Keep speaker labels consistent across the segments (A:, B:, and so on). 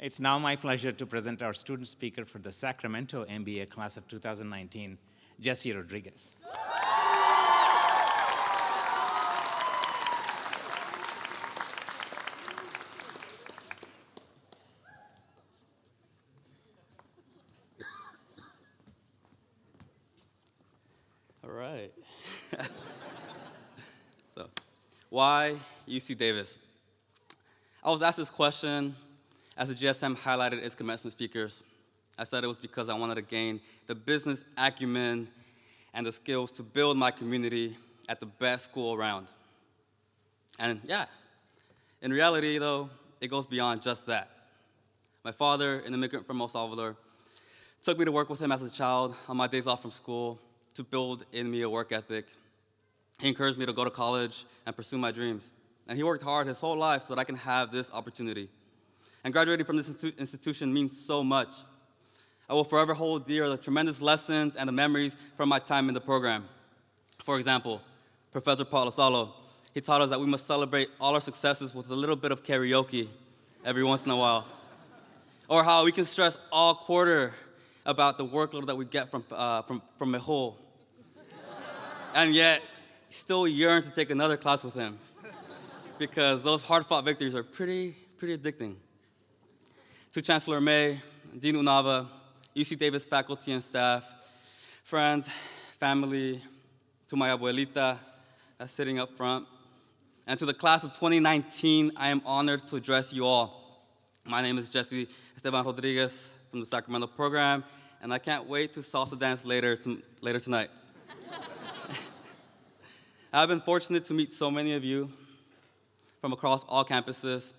A: It's now my pleasure to present our student speaker for the Sacramento MBA class of 2019, Jesse Rodriguez.
B: All right. So, why UC Davis? I was asked this question as the GSM highlighted its commencement speakers. I said it was because I wanted to gain the business acumen and the skills to build my community at the best school around. And yeah, in reality, though, it goes beyond just that. My father, an immigrant from El Salvador, took me to work with him as a child on my days off from school to build in me a work ethic. He encouraged me to go to college and pursue my dreams. And he worked hard his whole life so that I can have this opportunity. And graduating from this institution means so much. I will forever hold dear the tremendous lessons and the memories from my time in the program. For example, Professor Paul Asalo, he taught us that we must celebrate all our successes with a little bit of karaoke every once in a while. Or how we can stress all quarter about the workload that we get from Mehul. And yet, still yearn to take another class with him because those hard-fought victories are pretty addicting. To Chancellor May, Dean Unava, UC Davis faculty and staff, friends, family, to my abuelita sitting up front, and to the class of 2019, I am honored to address you all. My name is Jesse Esteban Rodriguez from the Sacramento program, and I can't wait to salsa dance later tonight. I've been fortunate to meet so many of you from across all campuses,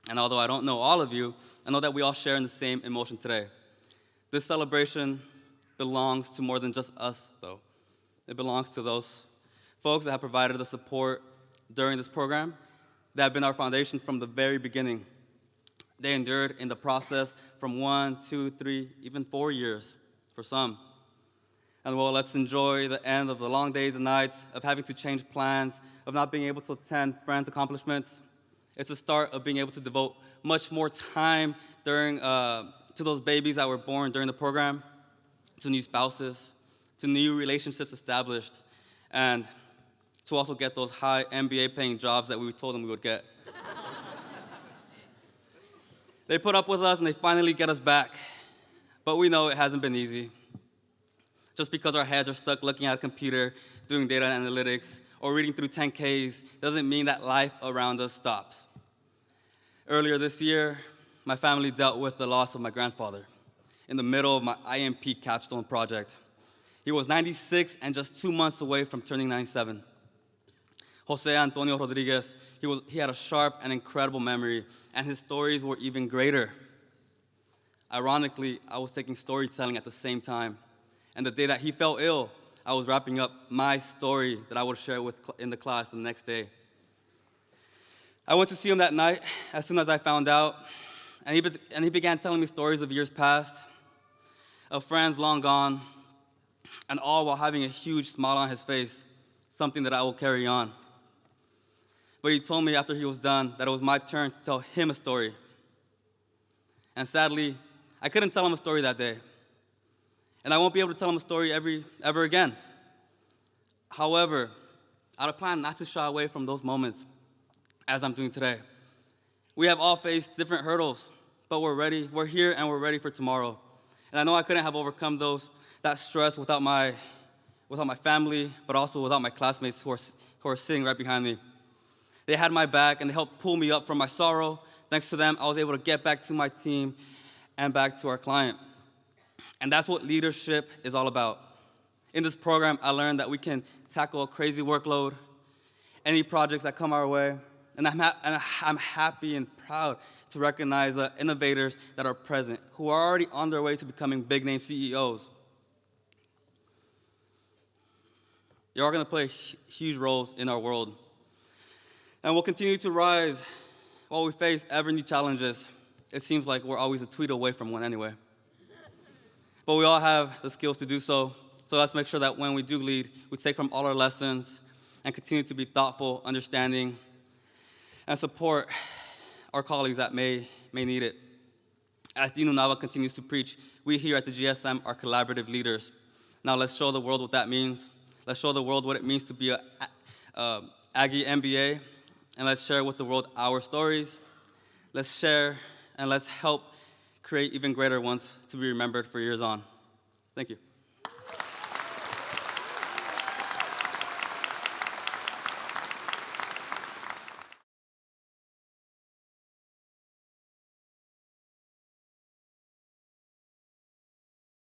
B: and although I don't know all of you, I know that we all share in the same emotion today. This celebration belongs to more than just us, though. It belongs to those folks that have provided the support during this program, that have been our foundation from the very beginning. They endured in the process from 1, 2, 3, even 4 years for some. And well, let's enjoy the end of the long days and nights of having to change plans, of not being able to attend friends' accomplishments. It's the start of being able to devote much more time to those babies that were born during the program, to new spouses, to new relationships established, and to also get those high MBA-paying jobs that we told them we would get. They put up with us and they finally get us back, but we know it hasn't been easy. Just because our heads are stuck looking at a computer, doing data analytics, or reading through 10Ks doesn't mean that life around us stops. Earlier this year, my family dealt with the loss of my grandfather in the middle of my IMP capstone project. He was 96 and just 2 months away from turning 97. Jose Antonio Rodriguez, he had a sharp and incredible memory, and his stories were even greater. Ironically, I was taking storytelling at the same time, and the day that he fell ill, I was wrapping up my story that I would share in the class the next day. I went to see him that night as soon as I found out, and he began telling me stories of years past, of friends long gone, and all while having a huge smile on his face, something that I will carry on. But he told me after he was done that it was my turn to tell him a story. And sadly, I couldn't tell him a story that day. And I won't be able to tell him a story ever again. However, I plan not to shy away from those moments as I'm doing today. We have all faced different hurdles, but we're ready. We're here and we're ready for tomorrow. And I know I couldn't have overcome that stress without my family, but also without my classmates who are sitting right behind me. They had my back and they helped pull me up from my sorrow. Thanks to them, I was able to get back to my team and back to our client. And that's what leadership is all about. In this program, I learned that we can tackle a crazy workload, any projects that come our way, and I'm happy and proud to recognize the innovators that are present, who are already on their way to becoming big-name CEOs. You're all going to play huge roles in our world. And we'll continue to rise while we face ever new challenges. It seems like we're always a tweet away from one anyway. But we all have the skills to do so. So let's make sure that when we do lead, we take from all our lessons and continue to be thoughtful, understanding, and support our colleagues that may need it. As Dean Unava continues to preach, we here at the GSM are collaborative leaders. Now let's show the world what that means. Let's show the world what it means to be a Aggie MBA, and let's share with the world our stories. Let's share and let's help create even greater ones to be remembered for years on. Thank you.